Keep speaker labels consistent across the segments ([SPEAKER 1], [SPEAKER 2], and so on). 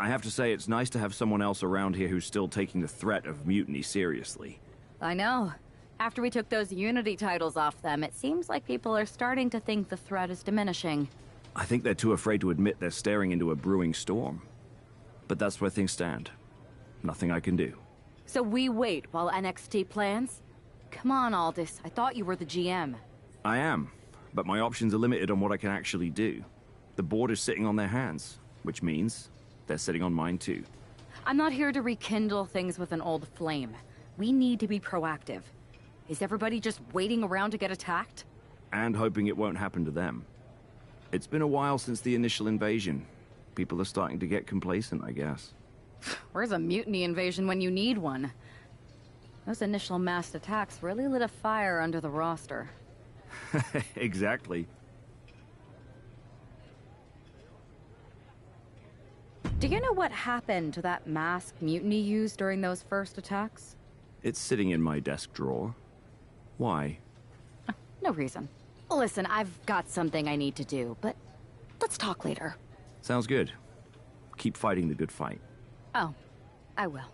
[SPEAKER 1] I have to say it's nice to have someone else around here who's still taking the threat of mutiny seriously.
[SPEAKER 2] I know. After we took those Unity titles off them, it seems like people are starting to think the threat is diminishing.
[SPEAKER 1] I think they're too afraid to admit they're staring into a brewing storm. But that's where things stand. Nothing I can do.
[SPEAKER 2] So we wait while NXT plans? Come on, Aldous. I thought you were the GM.
[SPEAKER 1] I am, but my options are limited on what I can actually do. The board is sitting on their hands, which means they're sitting on mine too.
[SPEAKER 2] I'm not here to rekindle things with an old flame. We need to be proactive. Is everybody just waiting around to get attacked?
[SPEAKER 1] And hoping it won't happen to them. It's been a while since the initial invasion. People are starting to get complacent, I guess.
[SPEAKER 2] Where's a mutiny invasion when you need one? Those initial massed attacks really lit a fire under the roster.
[SPEAKER 1] Exactly.
[SPEAKER 2] Do you know what happened to that masked mutiny used during those first attacks?
[SPEAKER 1] It's sitting in my desk drawer. Why?
[SPEAKER 2] No reason. Listen, I've got something I need to do, but let's talk later.
[SPEAKER 1] Sounds good. Keep fighting the good fight.
[SPEAKER 2] Oh, I will.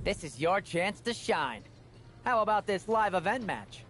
[SPEAKER 3] This is your chance to shine. How about this live event match?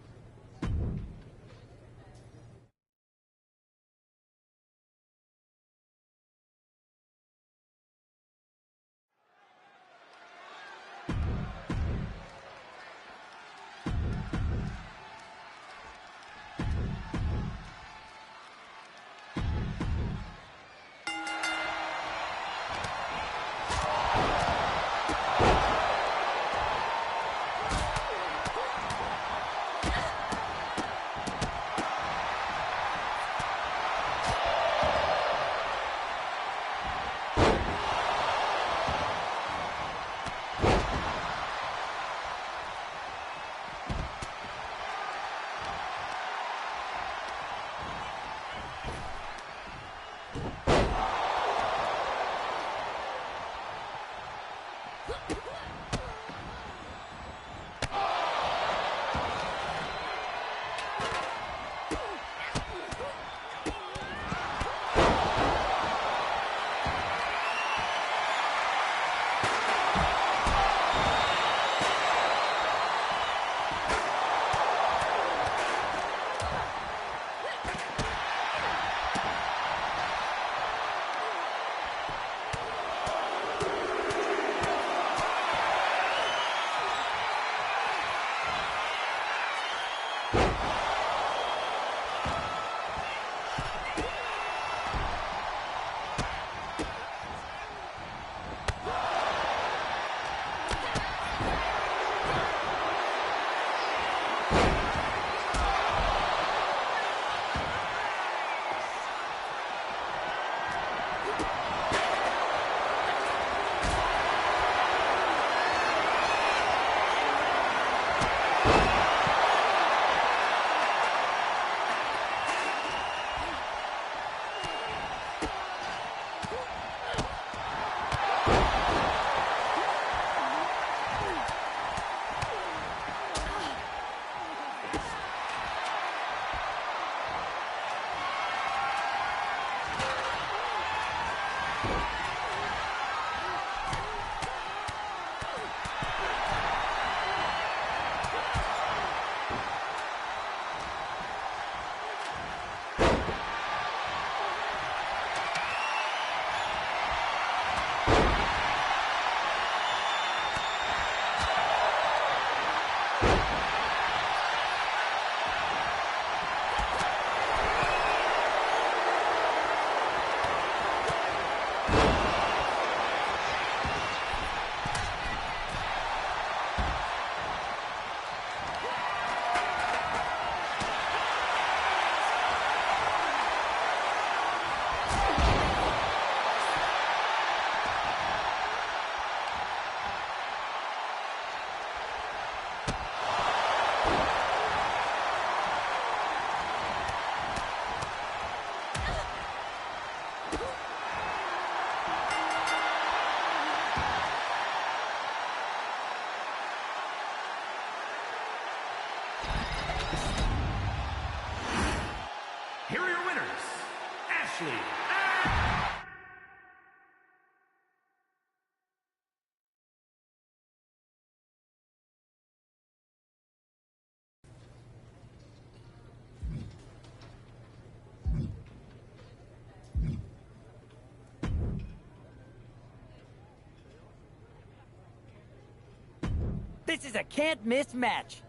[SPEAKER 3] This is a can't-miss match.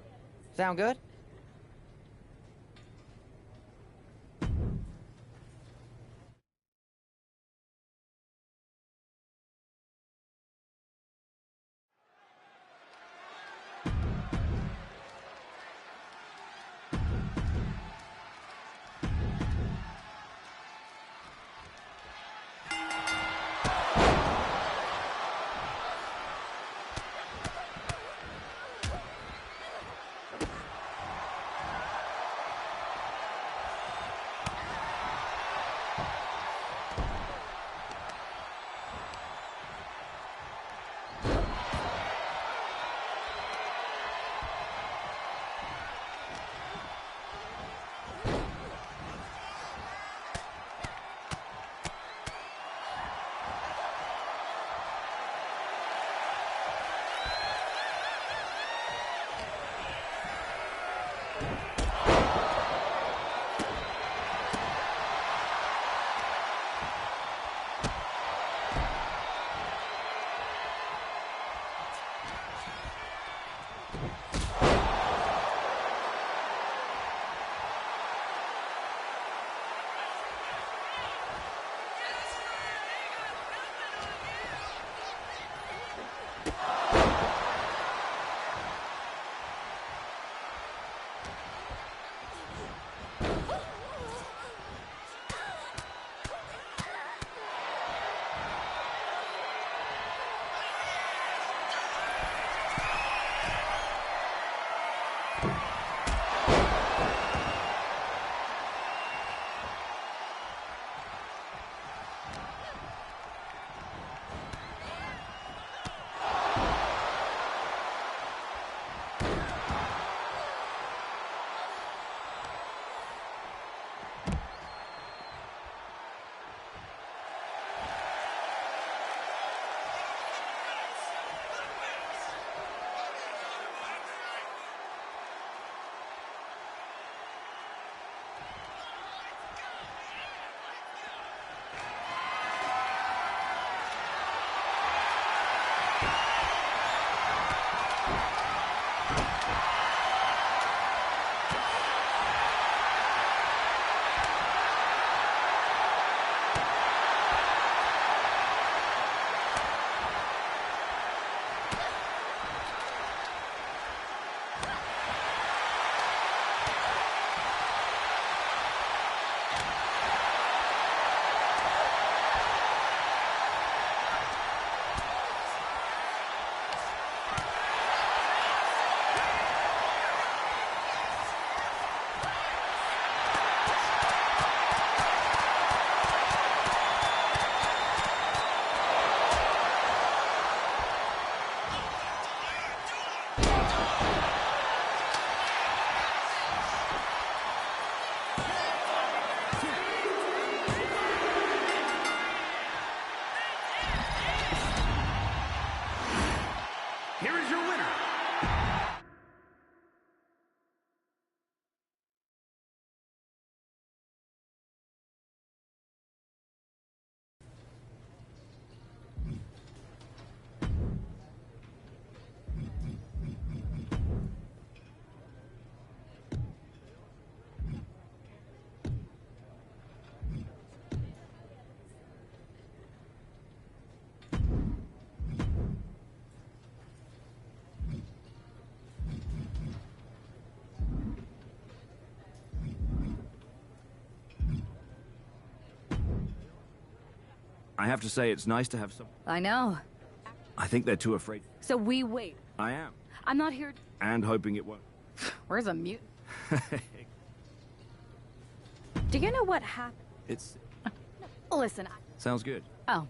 [SPEAKER 3] Sound good?
[SPEAKER 1] I have to say, it's nice to have some...
[SPEAKER 2] I know.
[SPEAKER 1] I think they're too afraid.
[SPEAKER 2] So we wait.
[SPEAKER 1] I am.
[SPEAKER 2] I'm not here...
[SPEAKER 1] And hoping it won't.
[SPEAKER 2] Where's a mute? Do you know what happened?
[SPEAKER 1] It's...
[SPEAKER 2] Listen,
[SPEAKER 1] Sounds good.
[SPEAKER 2] Oh.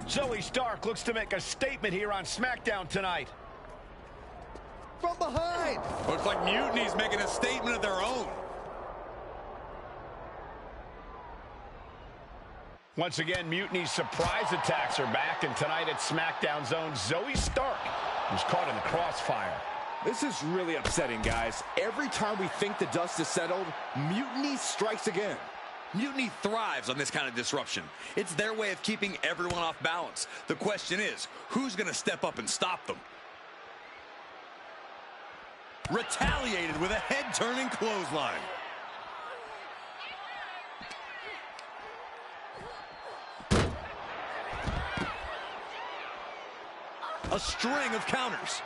[SPEAKER 4] Zoe Stark looks to make a statement here on SmackDown tonight.
[SPEAKER 5] From behind!
[SPEAKER 6] Looks like Mutiny's making a statement of their own.
[SPEAKER 4] Once again, Mutiny's surprise attacks are back, and tonight at SmackDown's own Zoe Stark was caught in the crossfire.
[SPEAKER 7] This is really upsetting, guys. Every time we think the dust is settled, Mutiny strikes again.
[SPEAKER 6] Mutiny thrives on this kind of disruption. It's their way of keeping everyone off balance. The question is, who's going to step up and stop them? Retaliated with a head-turning clothesline. A string of counters.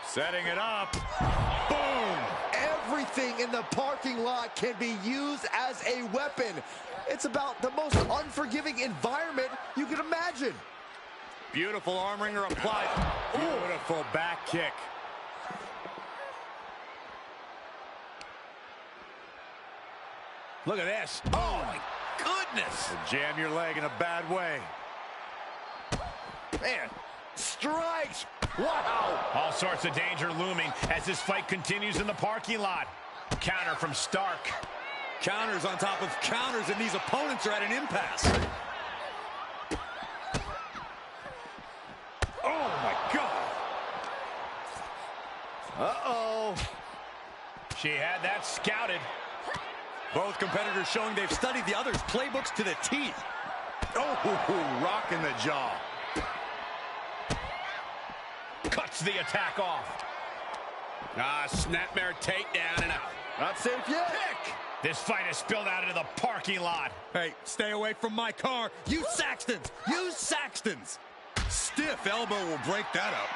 [SPEAKER 4] Setting it up. Boom!
[SPEAKER 5] Everything in the parking lot can be used as a weapon. It's about the most unforgiving environment you can imagine.
[SPEAKER 4] Beautiful arm wringer applied. Beautiful back kick. Look at this.
[SPEAKER 6] Oh, my goodness.
[SPEAKER 4] Jam your leg in a bad way.
[SPEAKER 5] Man, strikes. Wow.
[SPEAKER 8] All sorts of danger looming as this fight continues in the parking lot. Counter from Stark.
[SPEAKER 6] Counters on top of counters, and these opponents are at an impasse.
[SPEAKER 4] Oh, my God.
[SPEAKER 5] Uh-oh.
[SPEAKER 8] She had that scouted.
[SPEAKER 6] Both competitors showing they've studied the other's playbooks to the T.
[SPEAKER 4] Oh, rocking the jaw.
[SPEAKER 8] Cuts the attack off.
[SPEAKER 6] Snapmare takedown and a
[SPEAKER 5] Not safe yet.
[SPEAKER 6] kick.
[SPEAKER 8] This fight has spilled out into the parking lot.
[SPEAKER 6] Hey, stay away from my car. You Saxtons! You Saxtons! Stiff elbow will break that up.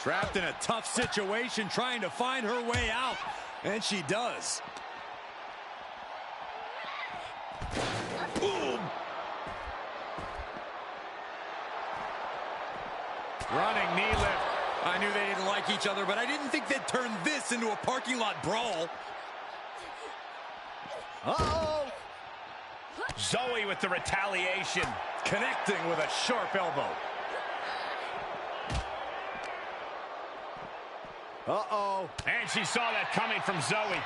[SPEAKER 6] Trapped in a tough situation, trying to find her way out. And she does. Boom!
[SPEAKER 8] Running knee lift.
[SPEAKER 6] I knew they didn't like each other, but I didn't think they'd turn this into a parking lot brawl.
[SPEAKER 5] Uh-oh.
[SPEAKER 8] Zoe with the retaliation.
[SPEAKER 4] Connecting with a sharp elbow.
[SPEAKER 5] Uh-oh.
[SPEAKER 8] And she saw that coming from Zoe.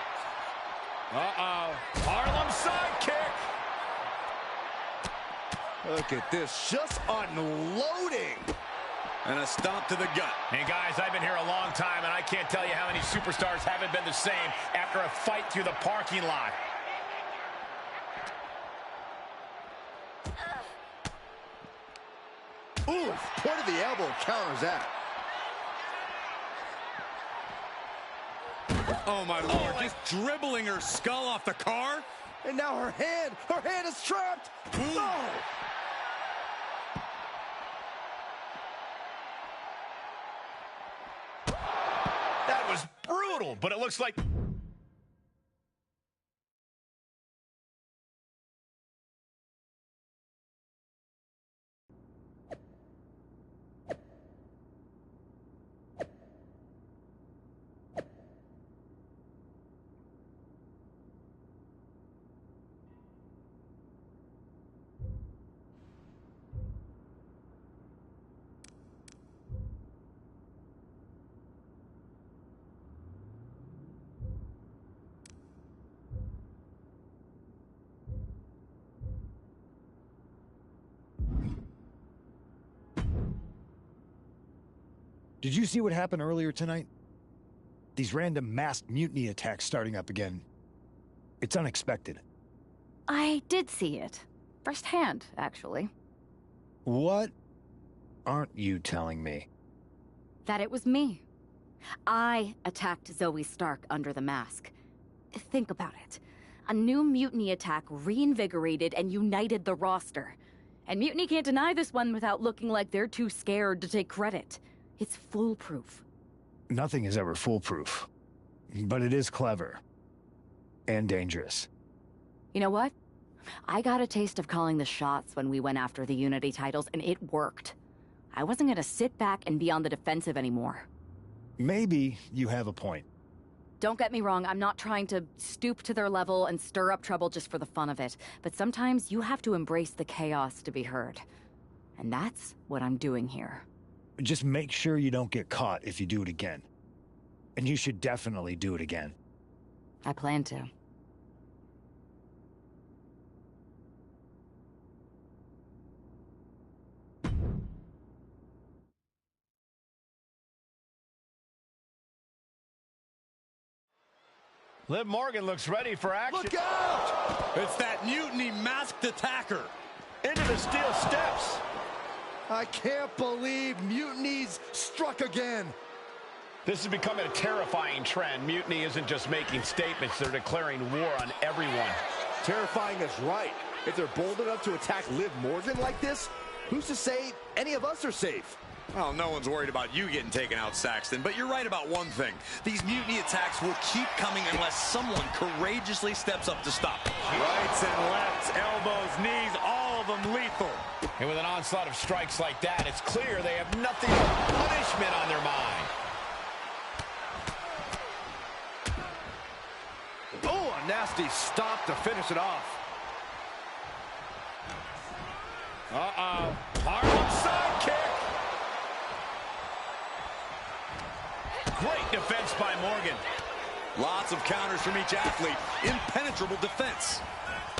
[SPEAKER 4] Uh-oh.
[SPEAKER 8] Harlem sidekick.
[SPEAKER 5] Look at this, just unloading.
[SPEAKER 6] And a stomp to the gut.
[SPEAKER 8] Hey guys, I've been here a long time, and I can't tell you how many superstars haven't been the same after a fight through the parking lot.
[SPEAKER 5] Oof, point of the elbow counters that.
[SPEAKER 6] Oh, my Lord, just dribbling her skull off the car.
[SPEAKER 5] And now her hand is trapped. Oh.
[SPEAKER 8] That was brutal, but it looks like...
[SPEAKER 9] Did you see what happened earlier tonight? These random masked mutiny attacks starting up again. It's unexpected.
[SPEAKER 2] I did see it. Firsthand, actually.
[SPEAKER 9] What aren't you telling me?
[SPEAKER 2] That it was me. I attacked Zoe Stark under the mask. Think about it. A new mutiny attack reinvigorated and united the roster. And Mutiny can't deny this one without looking like they're too scared to take credit. It's foolproof.
[SPEAKER 9] Nothing is ever foolproof. But it is clever. And dangerous.
[SPEAKER 2] You know what? I got a taste of calling the shots when we went after the Unity titles, and it worked. I wasn't gonna sit back and be on the defensive anymore.
[SPEAKER 9] Maybe you have a point.
[SPEAKER 2] Don't get me wrong, I'm not trying to stoop to their level and stir up trouble just for the fun of it. But sometimes you have to embrace the chaos to be heard. And that's what I'm doing here.
[SPEAKER 9] Just make sure you don't get caught if you do it again. And you should definitely do it again.
[SPEAKER 2] I plan to.
[SPEAKER 4] Liv Morgan looks ready for action.
[SPEAKER 5] Look out!
[SPEAKER 6] It's that Mutiny masked attacker.
[SPEAKER 4] Into the steel steps.
[SPEAKER 5] I can't believe Mutiny's struck again.
[SPEAKER 4] This is becoming a terrifying trend. Mutiny isn't just making statements, they're declaring war on everyone.
[SPEAKER 7] Terrifying is right. If they're bold enough to attack Liv Morgan like this, who's to say any of us are safe?
[SPEAKER 6] Well, no one's worried about you getting taken out, Saxton, but you're right about one thing. These mutiny attacks will keep coming unless someone courageously steps up to stop them.
[SPEAKER 8] Rights and lefts, elbows, knees, all of them lethal.
[SPEAKER 4] And with an onslaught of strikes like that, it's clear they have nothing but punishment on their mind.
[SPEAKER 5] Oh, a nasty stop to finish it off.
[SPEAKER 4] Uh-oh. Harlem sidekick. Great defense by Morgan.
[SPEAKER 6] Lots of counters from each athlete. Impenetrable defense.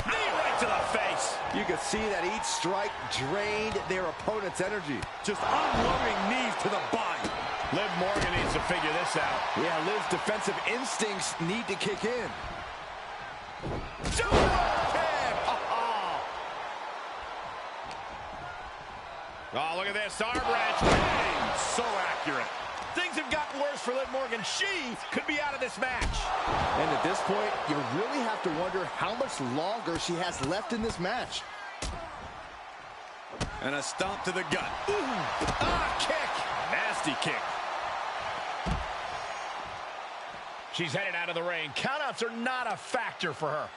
[SPEAKER 4] Knee right to the face.
[SPEAKER 5] You can see that each strike drained their opponent's energy.
[SPEAKER 8] Just unloading knees to the body.
[SPEAKER 4] Liv Morgan needs to figure this out.
[SPEAKER 5] Yeah, Liv's defensive instincts need to kick in.
[SPEAKER 4] Oh, look at this. Arm wrench. Bang! So accurate. Things have gotten worse for Liv Morgan. She could be out of this match.
[SPEAKER 5] And at this point, you really have to wonder how much longer she has left in this match.
[SPEAKER 6] And a stomp to the gut.
[SPEAKER 4] Ooh. Ah, kick.
[SPEAKER 8] Nasty kick.
[SPEAKER 4] She's headed out of the ring. Countouts are not a factor for her.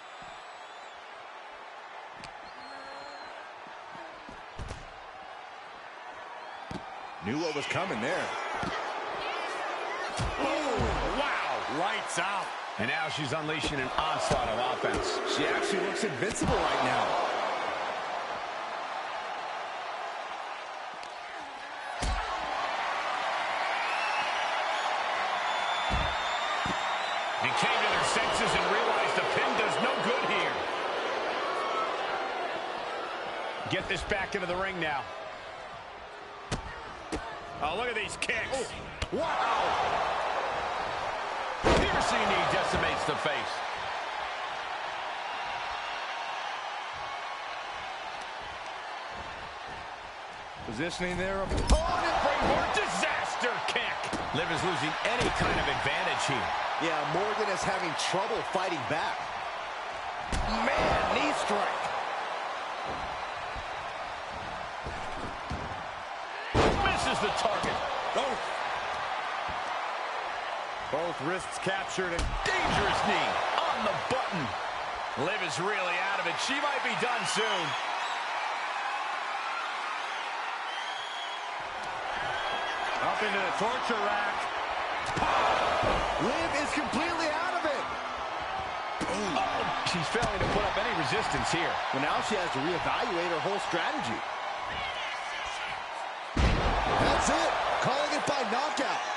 [SPEAKER 7] Knew what was coming there.
[SPEAKER 4] Oh, wow. Lights out. And now she's unleashing an onslaught of offense.
[SPEAKER 7] She actually looks invincible right now.
[SPEAKER 4] And came to their senses and realized the pin does no good here. Get this back into the ring now. Oh, look at these kicks. Oh, wow. Piercing knee decimates the face.
[SPEAKER 7] Positioning their opponent.
[SPEAKER 4] Springboard disaster kick. Liv is losing any kind of advantage here.
[SPEAKER 5] Yeah, Morgan is having trouble fighting back. Man, knee strike.
[SPEAKER 4] Misses the target.
[SPEAKER 6] Oh.
[SPEAKER 8] Both wrists captured and
[SPEAKER 4] Dangerous knee on the button. Liv is really out of it. She might be done soon.
[SPEAKER 8] up into the torture rack.
[SPEAKER 5] Liv is completely out of it.
[SPEAKER 4] Oh, she's failing to put up any resistance here.
[SPEAKER 5] Well, now she has to reevaluate her whole strategy. That's it. Calling it by knockout.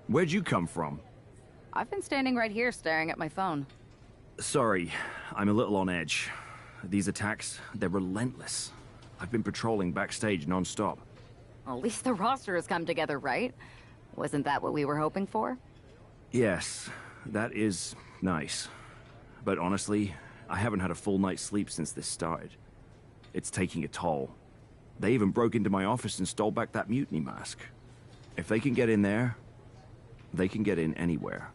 [SPEAKER 1] Where'd you come from?
[SPEAKER 2] I've been standing right here staring at my phone.
[SPEAKER 1] Sorry, I'm a little on edge. These attacks, they're relentless. I've been patrolling backstage non-stop.
[SPEAKER 2] Well, at least the roster has come together, right? Wasn't that what we were hoping for?
[SPEAKER 1] Yes, that is nice. But honestly, I haven't had a full night's sleep since this started. It's taking a toll. They even broke into my office and stole back that mutiny mask. If they can get in there, they can get in anywhere.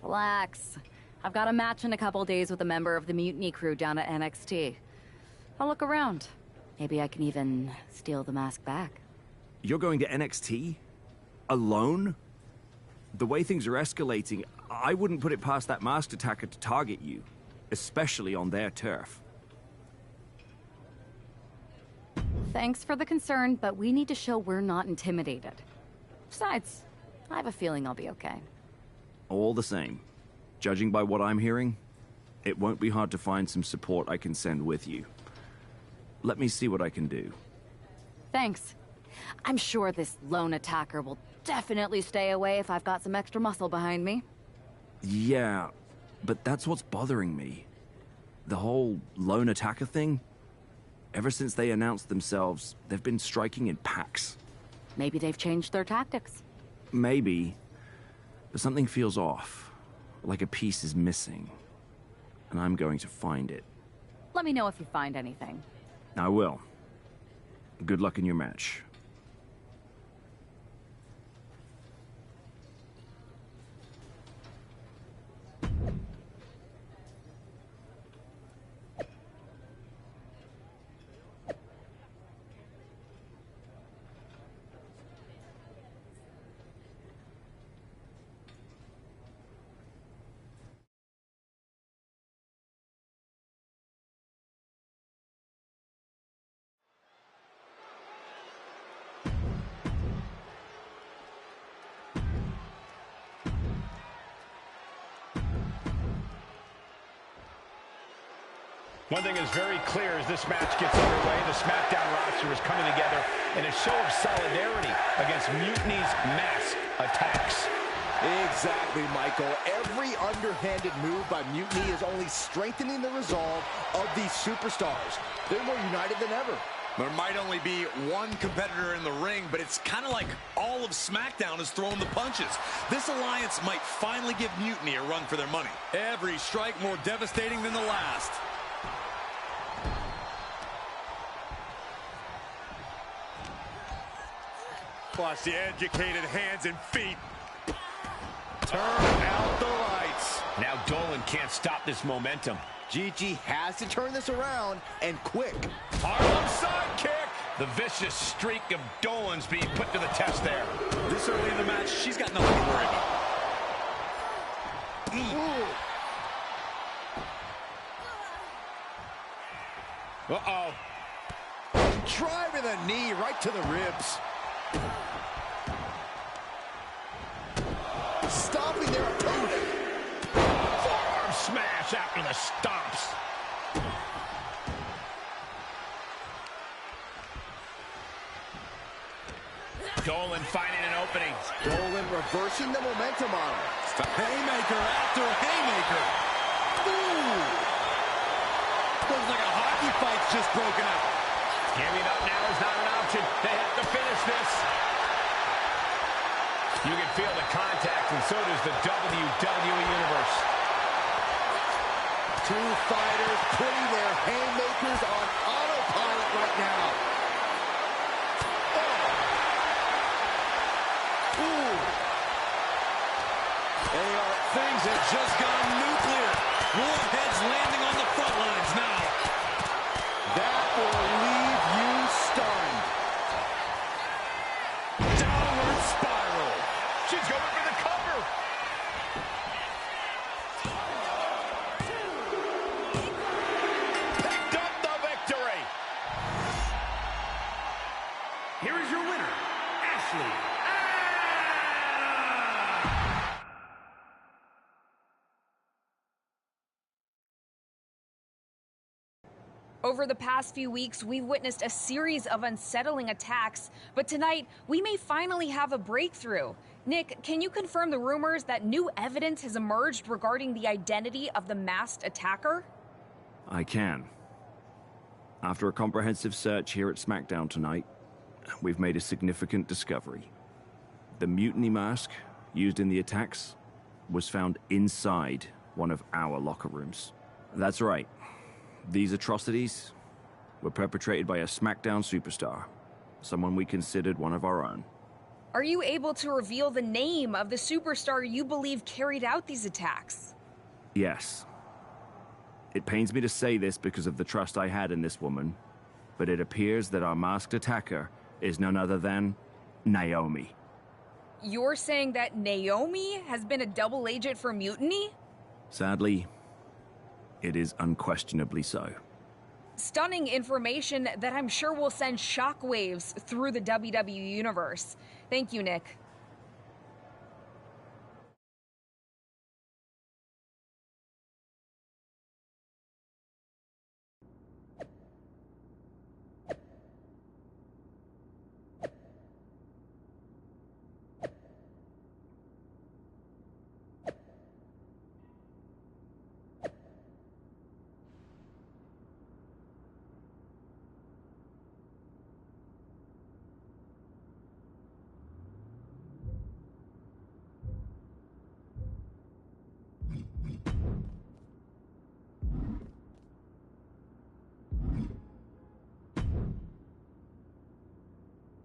[SPEAKER 2] Relax. I've got a match in a couple days with a member of the mutiny crew down at NXT. I'll look around. Maybe I can even steal the mask back.
[SPEAKER 1] You're going to NXT? Alone? The way things are escalating, I wouldn't put it past that masked attacker to target you, especially on their turf.
[SPEAKER 2] Thanks for the concern, but we need to show we're not intimidated. Besides, I have a feeling I'll be okay.
[SPEAKER 1] All the same, judging by what I'm hearing, it won't be hard to find some support I can send with you. Let me see what I can do.
[SPEAKER 2] Thanks. I'm sure this lone attacker will definitely stay away if I've got some extra muscle behind me.
[SPEAKER 1] Yeah, but that's what's bothering me. The whole lone attacker thing? Ever since they announced themselves, they've been striking in packs.
[SPEAKER 2] Maybe they've changed their tactics.
[SPEAKER 1] Maybe, but something feels off. Like a piece is missing. And I'm going to find it.
[SPEAKER 2] Let me know if you find anything.
[SPEAKER 1] I will. Good luck in your match.
[SPEAKER 8] One thing is very clear as this match gets underway, the SmackDown roster is coming together in a show of solidarity against Mutiny's mass attacks.
[SPEAKER 5] Exactly, Michael. Every underhanded move by Mutiny is only strengthening the resolve of these superstars. They're more united than ever.
[SPEAKER 6] There might only be one competitor in the ring, but it's kind of like all of SmackDown is throwing the punches. This alliance might finally give Mutiny a run for their money. Every strike more devastating than the last.
[SPEAKER 4] Watch the educated hands and feet. Turn out the lights.
[SPEAKER 8] Now Dolan can't stop this momentum.
[SPEAKER 5] Gigi has to turn this around, and quick.
[SPEAKER 8] Harlem sidekick. The vicious streak of Dolan's being put to the test there.
[SPEAKER 6] This early in the match, she's got nothing to worry about.
[SPEAKER 8] Uh-oh.
[SPEAKER 5] Driving the knee right to the ribs. Stomping their opponent.
[SPEAKER 8] Forearm smash after the stomps. Dolan finding an opening.
[SPEAKER 5] Dolan reversing the momentum on her.
[SPEAKER 6] Haymaker after haymaker. Ooh. Looks like a hockey fight's just broken out.
[SPEAKER 8] Giving up now is not an option. They have to finish this. You can feel the contact, and so does the WWE Universe.
[SPEAKER 5] Two fighters putting their haymakers on autopilot right now. Oh. Ooh.
[SPEAKER 6] Things have just gone nuclear. Warheads landing on the front lines now.
[SPEAKER 5] That will leave you stunned.
[SPEAKER 8] Downward spiral. She's going for the cover. Picked up the victory. Here is your winner, Ashley.
[SPEAKER 10] Over the past few weeks, we've witnessed a series of unsettling attacks, but tonight, we may finally have a breakthrough. Nick, can you confirm the rumors that new evidence has emerged regarding the identity of the masked attacker?
[SPEAKER 1] I can. After a comprehensive search here at SmackDown tonight, we've made a significant discovery. The mutiny mask used in the attacks was found inside one of our locker rooms. That's right. These atrocities were perpetrated by a SmackDown superstar, someone we considered one of our own.
[SPEAKER 10] Are you able to reveal the name of the superstar you believe carried out these attacks?
[SPEAKER 1] Yes. It pains me to say this because of the trust I had in this woman, but it appears that our masked attacker is none other than Naomi.
[SPEAKER 10] You're saying that Naomi has been a double agent for Mutiny?
[SPEAKER 1] Sadly, it is unquestionably so.
[SPEAKER 10] stunning information that I'm sure will send shockwaves through the WWE universe. Thank you, Nick.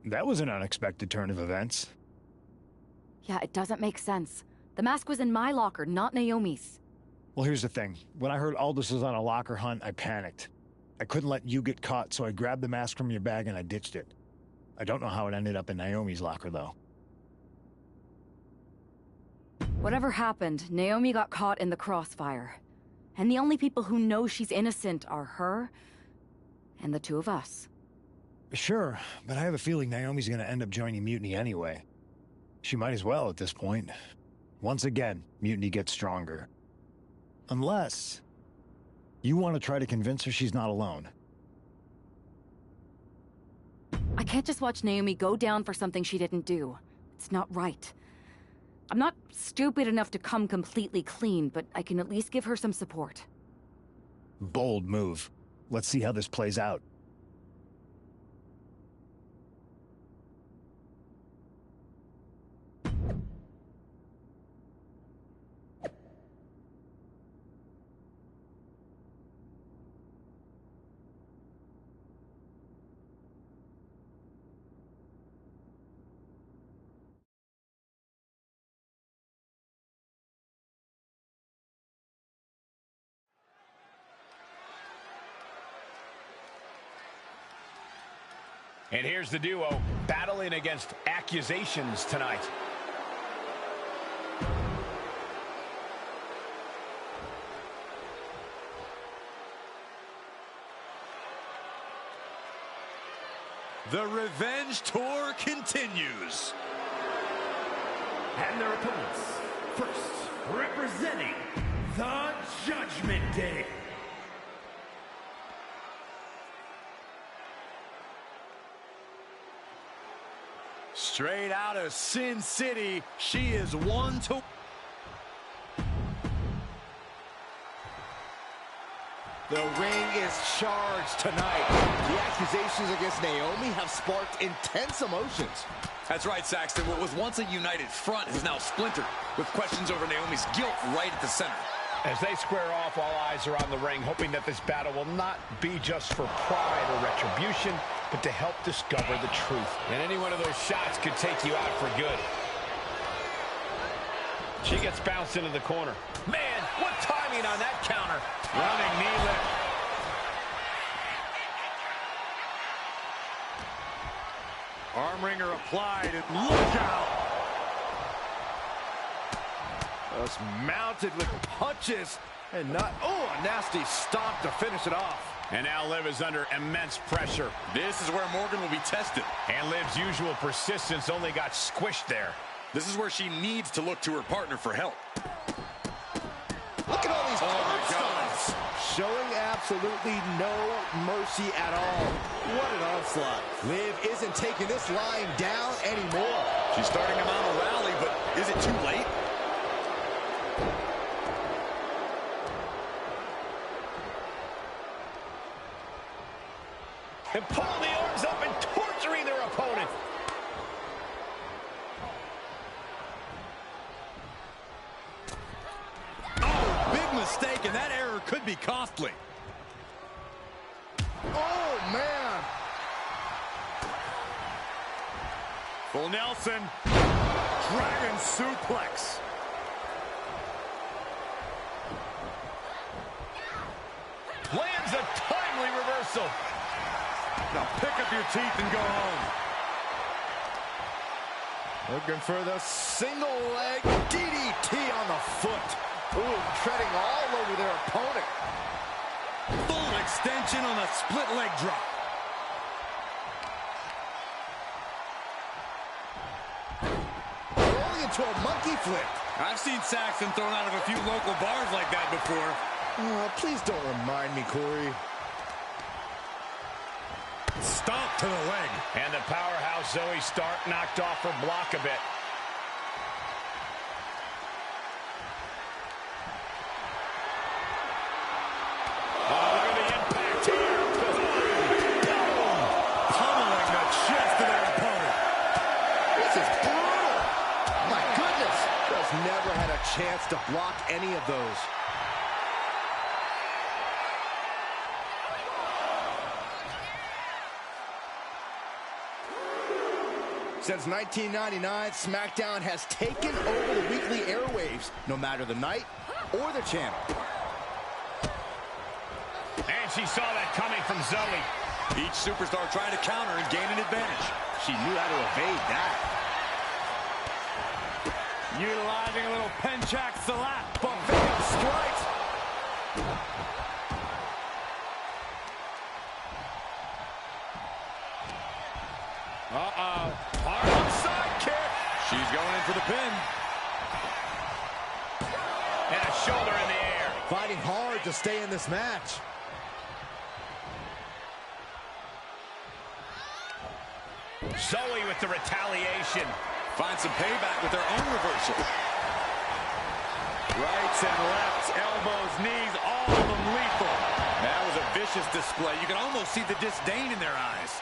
[SPEAKER 9] That was an unexpected turn of events.
[SPEAKER 2] Yeah, it doesn't make sense. The mask was in my locker, not Naomi's.
[SPEAKER 9] Well, here's the thing. When I heard Aldous was on a locker hunt, I panicked. I couldn't let you get caught, so I grabbed the mask from your bag and I ditched it. I don't know how it ended up in Naomi's locker, though.
[SPEAKER 2] Whatever happened, Naomi got caught in the crossfire. And the only people who know she's innocent are her and the two of us.
[SPEAKER 9] Sure, but I have a feeling Naomi's gonna end up joining Mutiny anyway. She might as well at this point. Once again, Mutiny gets stronger. Unless you want to try to convince her she's not alone.
[SPEAKER 2] I can't just watch Naomi go down for something she didn't do. It's not right. I'm not stupid enough to come completely clean, but I can at least give her some support.
[SPEAKER 9] Bold move. Let's see how this plays out.
[SPEAKER 8] And here's the duo battling against accusations tonight.
[SPEAKER 6] The revenge tour continues.
[SPEAKER 11] And their opponents, first representing the Judgment Day.
[SPEAKER 6] Straight out of Sin City, she is one to...
[SPEAKER 5] The ring is charged tonight. The accusations against Naomi have sparked intense emotions.
[SPEAKER 6] That's right, Saxton. What was once a united front is now splintered, with questions over Naomi's guilt right at the center.
[SPEAKER 8] As they square off, all eyes are on the ring, hoping that this battle will not be just for pride or retribution, but to help discover the truth. And any one of those shots could take you out for good. She gets bounced into the corner. Man, what timing on that counter. Running knee lift.
[SPEAKER 6] Arm wringer applied, and look out!
[SPEAKER 7] Just mounted with punches and not... Oh, a nasty stop to finish it off.
[SPEAKER 8] And now Liv is under immense pressure.
[SPEAKER 6] This is where Morgan will be tested.
[SPEAKER 8] And Liv's usual persistence only got squished there.
[SPEAKER 6] This is where she needs to look to her partner for help.
[SPEAKER 5] Look at all these stunts. Showing absolutely no mercy at all. What an onslaught. Liv isn't taking this lying down anymore.
[SPEAKER 6] She's starting him on a rally, but is it too late?
[SPEAKER 8] And pulling the arms up and torturing their opponent.
[SPEAKER 6] Oh, big mistake, and that error could be costly.
[SPEAKER 5] Oh, man.
[SPEAKER 6] Full Nelson. Dragon suplex.
[SPEAKER 8] Lands a timely reversal.
[SPEAKER 7] Now pick up your teeth and go home. Looking for the single leg DDT on the foot. Ooh, treading all over their opponent.
[SPEAKER 6] Full extension on a split leg drop.
[SPEAKER 5] Rolling into a monkey flip.
[SPEAKER 6] I've seen Saxton thrown out of a few local bars like that before.
[SPEAKER 5] Oh, please don't remind me, Corey.
[SPEAKER 8] Stomp to the leg. And the powerhouse Zoe Stark knocked off her block a bit.
[SPEAKER 4] Oh, look at the impact here. Boom!
[SPEAKER 6] Pummeling the chest of their opponent.
[SPEAKER 5] This is brutal. My goodness. Just never had a chance to block any of those. Since 1999, SmackDown has taken over the weekly airwaves, no matter the night or the channel.
[SPEAKER 4] And she saw that coming from Zoe.
[SPEAKER 6] Each superstar trying to counter and gain an advantage.
[SPEAKER 5] She knew how to evade that.
[SPEAKER 4] Utilizing a little Penchak Salat. Buffet of strikes. Uh-oh. Hard side kick.
[SPEAKER 6] She's going in for the pin.
[SPEAKER 4] And a shoulder in the air.
[SPEAKER 5] Fighting hard to stay in this match.
[SPEAKER 4] Zoe with the retaliation.
[SPEAKER 6] Find some payback with their own reversal.
[SPEAKER 4] Rights and lefts, elbows, knees, all of them lethal.
[SPEAKER 6] That was a vicious display. You can almost see the disdain in their eyes.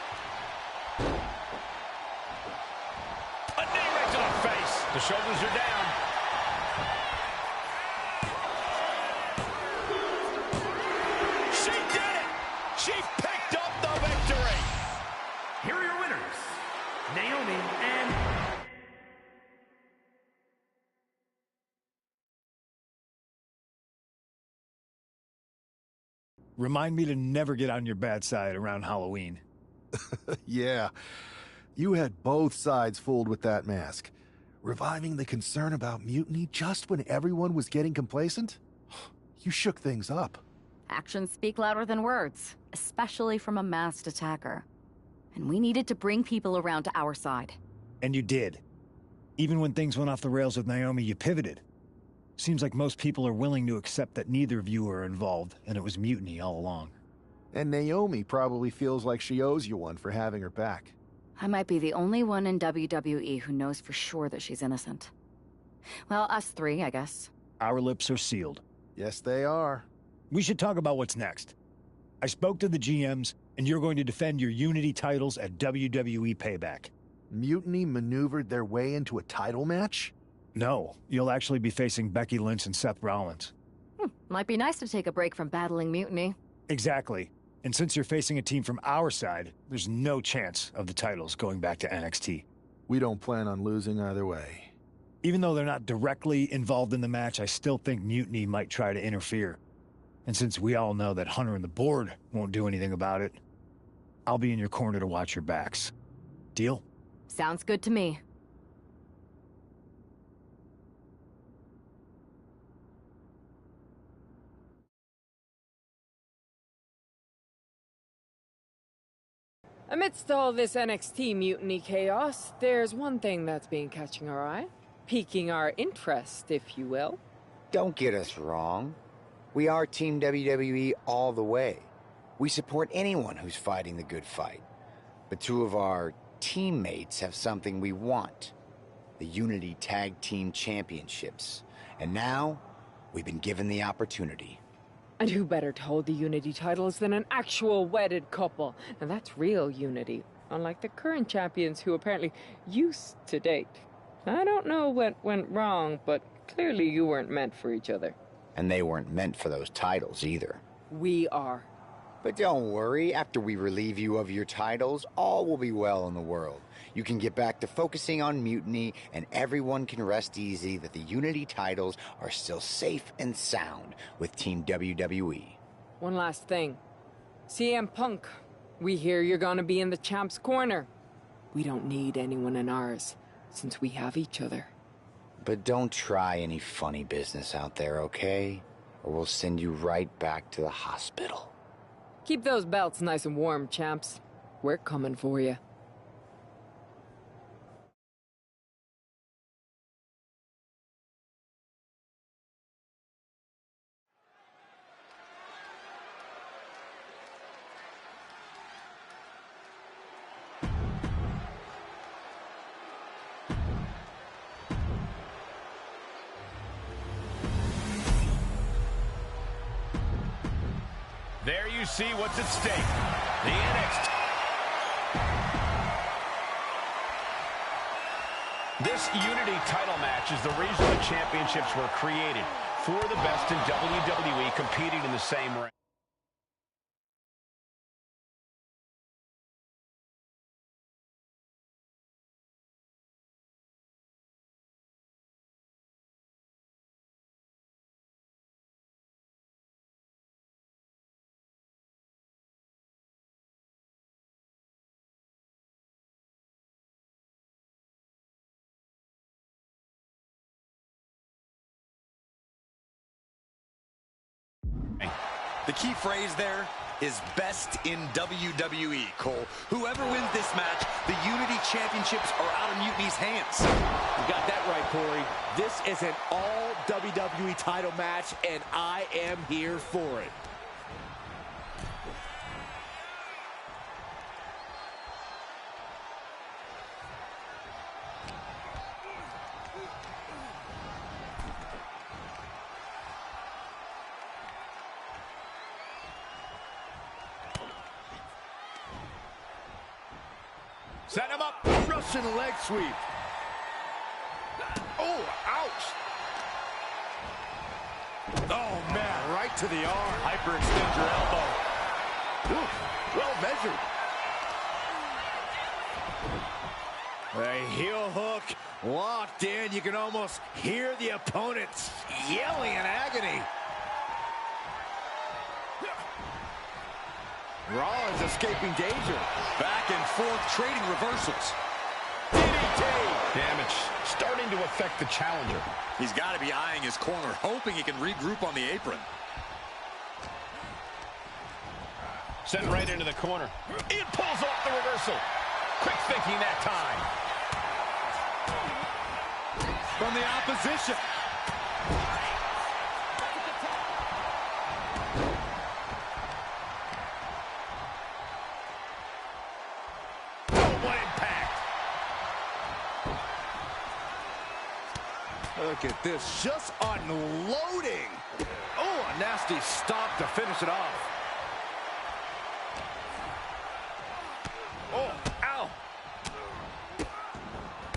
[SPEAKER 4] A knee right to the face. The shoulders are down. She did it! She picked up the victory!
[SPEAKER 11] Here are your winners, Naomi and...
[SPEAKER 9] Remind me to never get on your bad side around Halloween.
[SPEAKER 12] Yeah. You had both sides fooled with that mask. Reviving the concern about mutiny just when everyone was getting complacent? You shook things up.
[SPEAKER 2] Actions speak louder than words, especially from a masked attacker. And we needed to bring people around to our side.
[SPEAKER 9] And you did. Even when things went off the rails with Naomi, you pivoted. Seems like most people are willing to accept that neither of you are involved, and it was mutiny all along.
[SPEAKER 12] And Naomi probably feels like she owes you one for having her back.
[SPEAKER 2] I might be the only one in WWE who knows for sure that she's innocent. Well, us three, I guess.
[SPEAKER 9] Our lips are sealed.
[SPEAKER 12] Yes, they are.
[SPEAKER 9] We should talk about what's next. I spoke to the GMs, and you're going to defend your Unity titles at WWE Payback.
[SPEAKER 12] Mutiny maneuvered their way into a title match?
[SPEAKER 9] No, you'll actually be facing Becky Lynch and Seth Rollins.
[SPEAKER 2] Might be nice to take a break from battling mutiny.
[SPEAKER 9] Exactly. And since you're facing a team from our side, there's no chance of the titles going back to NXT.
[SPEAKER 12] We don't plan on losing either way.
[SPEAKER 9] Even though they're not directly involved in the match, I still think Mutiny might try to interfere. And since we all know that Hunter and the board won't do anything about it, I'll be in your corner to watch your backs. Deal?
[SPEAKER 2] Sounds good to me.
[SPEAKER 13] Amidst all this NXT mutiny chaos, there's one thing that's been catching our eye. Piquing our interest, if you will.
[SPEAKER 14] Don't get us wrong. We are Team WWE all the way. We support anyone who's fighting the good fight. But two of our teammates have something we want. The Unity Tag Team Championships. And now, we've been given the opportunity.
[SPEAKER 13] And who better to hold the Unity titles than an actual wedded couple? Now that's real unity, unlike the current champions who apparently used to date. I don't know what went wrong, but clearly you weren't meant for each other.
[SPEAKER 14] And they weren't meant for those titles either.
[SPEAKER 13] We are.
[SPEAKER 14] But don't worry, after we relieve you of your titles, all will be well in the world. You can get back to focusing on mutiny, and everyone can rest easy that the Unity titles are still safe and sound with Team WWE.
[SPEAKER 13] One last thing. CM Punk, we hear you're gonna be in the champ's corner. We don't need anyone in ours, since we have each other.
[SPEAKER 14] But don't try any funny business out there, okay? Or we'll send you right back to the hospital.
[SPEAKER 13] Keep those belts nice and warm, champs. We're coming for you.
[SPEAKER 4] There you see what's at stake. The NXT. This Unity title match is the reason the championships were created. For the best in WWE competing in the same ring.
[SPEAKER 6] The key phrase there is best in WWE, Cole. Whoever wins this match, the Unity Championships are out of Mutiny's hands.
[SPEAKER 7] You got that right, Corey. This is an all WWE title match, and I am here for it.
[SPEAKER 4] Set him up.
[SPEAKER 7] Russian leg sweep. Oh, ouch. Oh, man, right to the arm.
[SPEAKER 4] Hyperextend your elbow.
[SPEAKER 7] Ooh, well measured. A heel hook locked in. You can almost hear the opponents yelling in agony. Rollins escaping danger.
[SPEAKER 6] Back and forth trading reversals.
[SPEAKER 7] DDT.
[SPEAKER 4] Damage starting to affect the challenger.
[SPEAKER 6] He's got to be eyeing his corner, hoping he can regroup on the apron.
[SPEAKER 4] Sent right into the corner. It pulls off the reversal. Quick thinking that time.
[SPEAKER 6] From the opposition.
[SPEAKER 7] Look at this, just unloading. Oh, a nasty stop to finish it off. Oh, ow.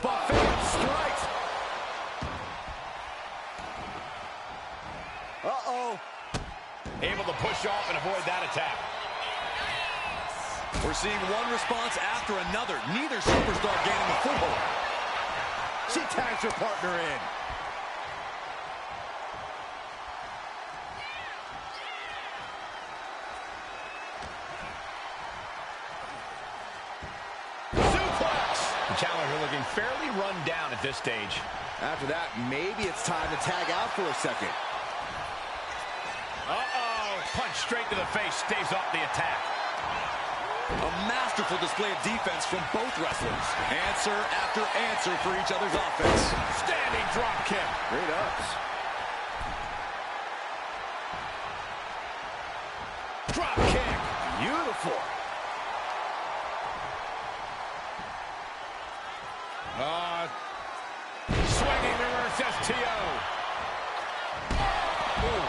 [SPEAKER 7] Buffet strikes. Uh-oh.
[SPEAKER 4] Able to push off and avoid that attack.
[SPEAKER 6] We're seeing one response after another. Neither superstar gaining a foothold.
[SPEAKER 7] She tags her partner in.
[SPEAKER 4] Challenger looking fairly run down at this stage.
[SPEAKER 7] After that, maybe it's time to tag out for a second.
[SPEAKER 4] Uh-oh. Punch straight to the face, staves off the attack.
[SPEAKER 6] A masterful display of defense from both wrestlers. Answer after answer for each other's offense.
[SPEAKER 4] Standing drop kick.
[SPEAKER 7] Great ups.
[SPEAKER 4] Drop kick.
[SPEAKER 7] Beautiful.
[SPEAKER 4] Swinging reverse STO.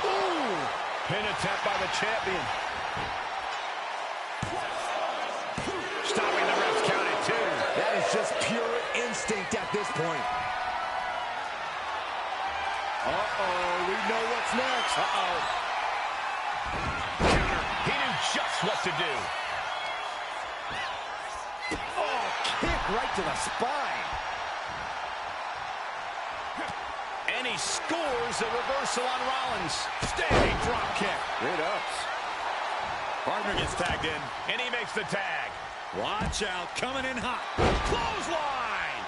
[SPEAKER 4] Ooh. Pin attempt by the champion. Stopping the ref's count at 2.
[SPEAKER 7] That is just pure instinct at this point. Uh-oh, we know what's next. Uh-oh.
[SPEAKER 4] Counter. He knew just what to do.
[SPEAKER 7] Oh, kick right to the spine.
[SPEAKER 4] And he scores a reversal on Rollins. Standing drop kick.
[SPEAKER 7] Great ups.
[SPEAKER 6] Partner gets tagged in.
[SPEAKER 4] And he makes the tag.
[SPEAKER 6] Watch out, coming in hot.
[SPEAKER 4] Clothesline.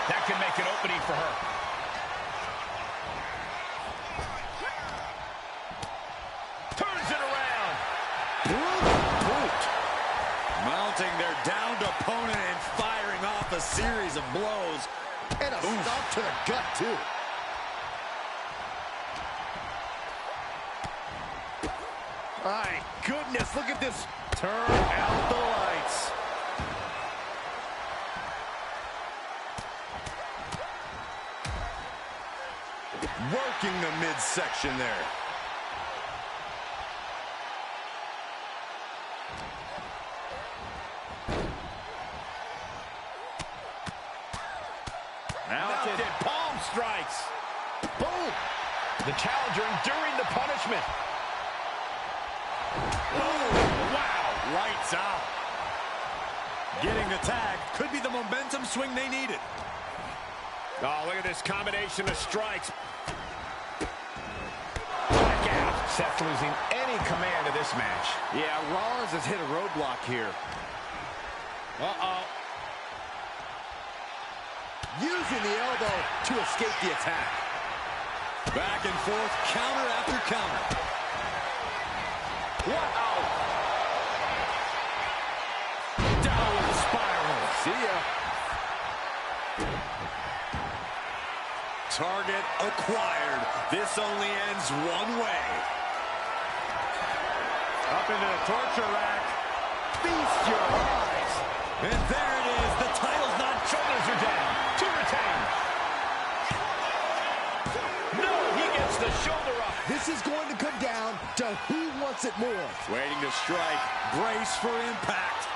[SPEAKER 4] That can make an opening for her.
[SPEAKER 6] off a series of blows.
[SPEAKER 5] And a stomp to the gut, too. My goodness, look at this. Turn out the lights.
[SPEAKER 6] Working the midsection there.
[SPEAKER 4] Mounted palm strikes.
[SPEAKER 5] Boom.
[SPEAKER 8] The challenger enduring the punishment.
[SPEAKER 4] Oh, wow. Lights out.
[SPEAKER 6] Getting the tag could be the momentum swing they needed.
[SPEAKER 4] Oh, look at this combination of strikes.
[SPEAKER 8] Back out. Seth losing any command of this match.
[SPEAKER 7] Yeah, Rollins has hit a roadblock here.
[SPEAKER 4] Uh-oh.
[SPEAKER 5] Using the elbow to escape the attack.
[SPEAKER 6] Back and forth, counter after counter.
[SPEAKER 8] Wow. Downward spiral.
[SPEAKER 5] See ya.
[SPEAKER 6] Target acquired. This only ends one way.
[SPEAKER 4] Up into the torture rack.
[SPEAKER 5] Feast your eyes.
[SPEAKER 6] And there it is. The title's not.
[SPEAKER 8] Shoulders are down. To retain.
[SPEAKER 4] No, he gets the shoulder up.
[SPEAKER 5] This is going to come down to who wants it more.
[SPEAKER 6] Waiting to strike. Brace for impact.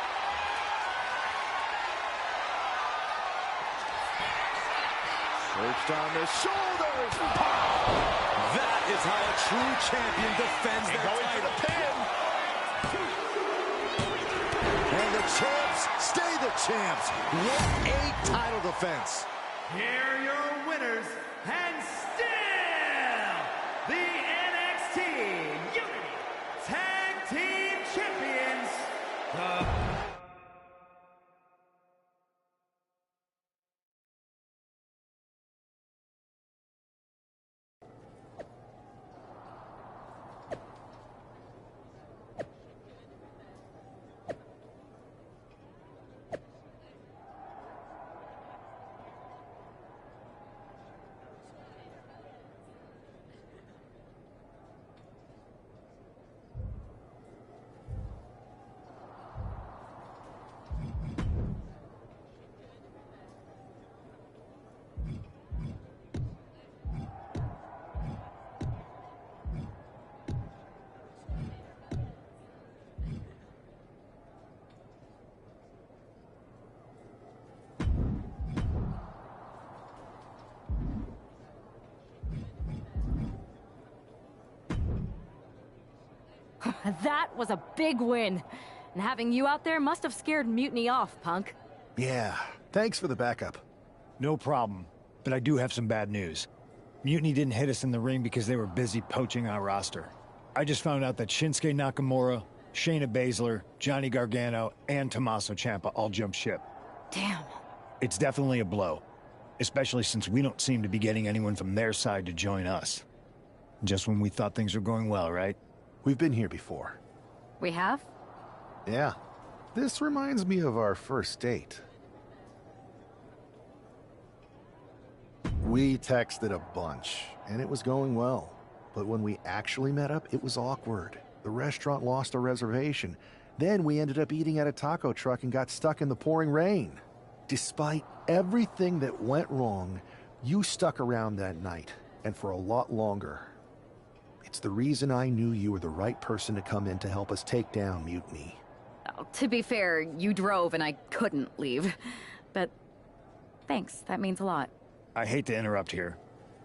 [SPEAKER 5] Perched on the shoulders.
[SPEAKER 6] That is how a true champion defends their title.
[SPEAKER 5] And the champs stay the champs. What a title defense.
[SPEAKER 11] Here are your winners, and still the NXT Unity Tag Team Champions, the
[SPEAKER 2] That was a big win. And having you out there must have scared Mutiny off, Punk.
[SPEAKER 12] Yeah, thanks for the backup.
[SPEAKER 9] No problem. But I do have some bad news. Mutiny didn't hit us in the ring because they were busy poaching our roster. I just found out that Shinsuke Nakamura, Shayna Baszler, Johnny Gargano, and Tommaso Ciampa all jumped ship.
[SPEAKER 2] Damn.
[SPEAKER 9] It's definitely a blow. Especially since we don't seem to be getting anyone from their side to join us. Just when we thought things were going well, right?
[SPEAKER 12] We've been here before.
[SPEAKER 2] We have?
[SPEAKER 12] Yeah. This reminds me of our first date. We texted a bunch, and it was going well. But when we actually met up, it was awkward. The restaurant lost a reservation. Then we ended up eating at a taco truck and got stuck in the pouring rain. Despite everything that went wrong, you stuck around that night, and for a lot longer. It's the reason I knew you were the right person to come in to help us take down Mutiny.
[SPEAKER 2] Oh, to be fair, you drove and I couldn't leave. But thanks, that means a lot.
[SPEAKER 9] I hate to interrupt here,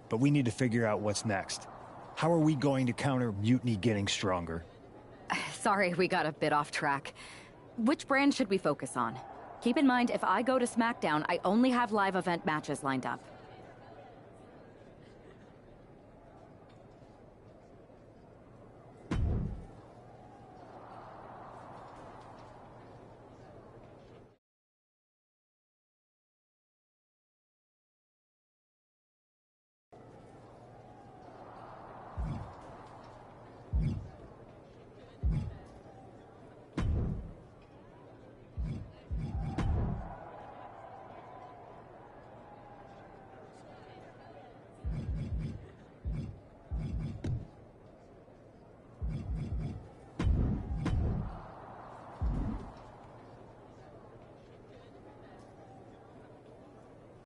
[SPEAKER 9] but we need to figure out what's next. How are we going to counter Mutiny getting stronger?
[SPEAKER 2] Sorry, we got a bit off track. Which brand should we focus on? Keep in mind, if I go to SmackDown, I only have live event matches lined up.